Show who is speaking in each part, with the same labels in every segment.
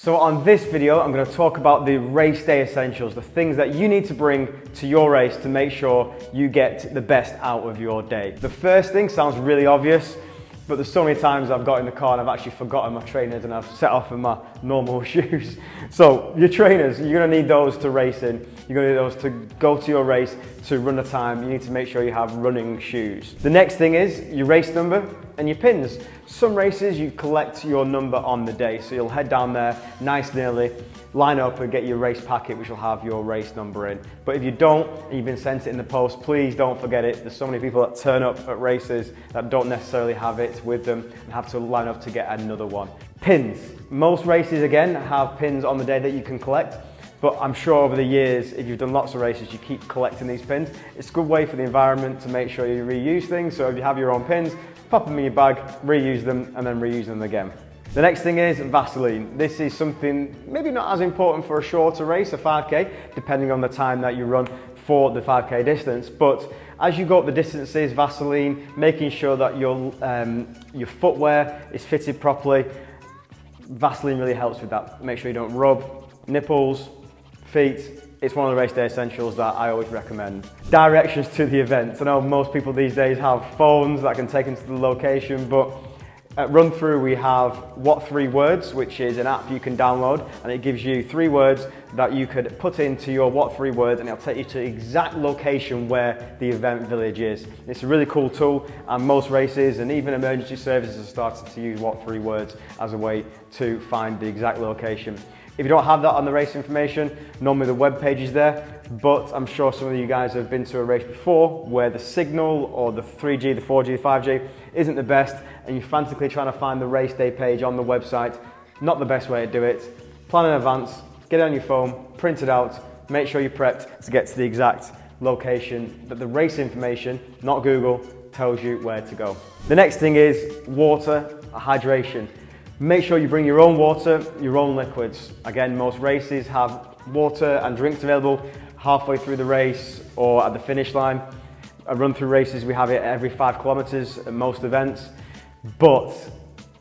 Speaker 1: So on this video, I'm going to talk about the race day essentials, the things that you need to bring to your race to make sure you get the best out of your day. The first thing sounds really obvious, but there's so many times I've got in the car and I've actually forgotten my trainers and I've set off in my normal shoes. So your trainers, you're going to need those to race in. You're going to need those to go to your race, to run a time. You need to make sure you have running shoes. The next thing is your race number and your pins. Some races you collect your number on the day, so you'll head down there nice and early, line up and get your race packet which will have your race number in. But if you don't and you've been sent it in the post, please don't forget it. There's so many people that turn up at races that don't necessarily have it with them and have to line up to get another one. Pins. Most races again have pins on the day that you can collect, but I'm sure over the years, if you've done lots of races, you keep collecting these pins. It's a good way for the environment to make sure you reuse things. So if you have your own pins, pop them in your bag, reuse them, and then reuse them again. The next thing is Vaseline. This is something maybe not as important for a shorter race, a 5K, depending on the time that you run for the 5K distance. But as you go up the distances, Vaseline, making sure that your footwear is fitted properly. Vaseline really helps with that. Make sure you don't rub nipples, feet. It's one of the race day essentials that I always recommend. Directions to the event. I know most people these days have phones that can take them to the location, but at Run Through we have What 3 Words, which is an app you can download, and it gives you 3 words that you could put into your What 3 Words and it'll take you to the exact location where the event village is. It's a really cool tool, and most races and even emergency services are starting to use What 3 Words as a way to find the exact location. If you don't have that on the race information, normally the web page is there, but I'm sure some of you guys have been to a race before where the signal or the 3G, the 4G, the 5G isn't the best, and you're frantically trying to find the race day page on the website. Not the best way to do it. Plan in advance, get it on your phone, print it out, make sure you're prepped to get to the exact location that the race information, not Google, tells you where to go. The next thing is water, hydration. Make sure you bring your own water, your own liquids. Again, most races have water and drinks available halfway through the race or at the finish line. At Run Through races, we have it every 5 kilometers at most events. But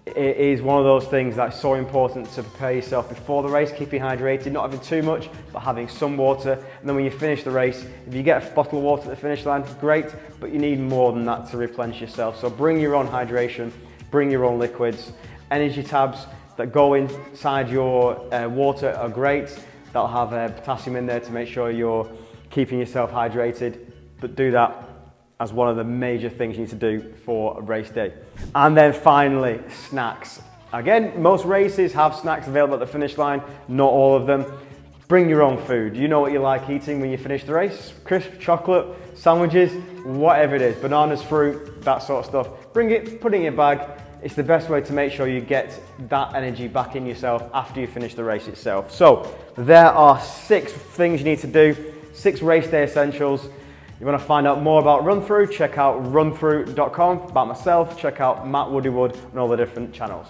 Speaker 1: it is one of those things that's so important to prepare yourself before the race, keeping hydrated, not having too much, but having some water. And then when you finish the race, if you get a bottle of water at the finish line, great, but you need more than that to replenish yourself. So bring your own hydration, bring your own liquids. Energy tabs that go inside your water are great. That'll have potassium in there to make sure you're keeping yourself hydrated, but do that as one of the major things you need to do for a race day. And then finally, snacks. Again, most races have snacks available at the finish line, not all of them. Bring your own food. You know what you like eating when you finish the race. Crisp, chocolate, sandwiches, whatever it is, bananas, fruit, that sort of stuff. Bring it, put it in your bag. It's the best way to make sure you get that energy back in yourself after you finish the race itself. So there are 6 things you need to do, 6 race day essentials. You want to find out more about Run Through, check out runthrough.com. About myself, check out Matt Woodywood and all the different channels.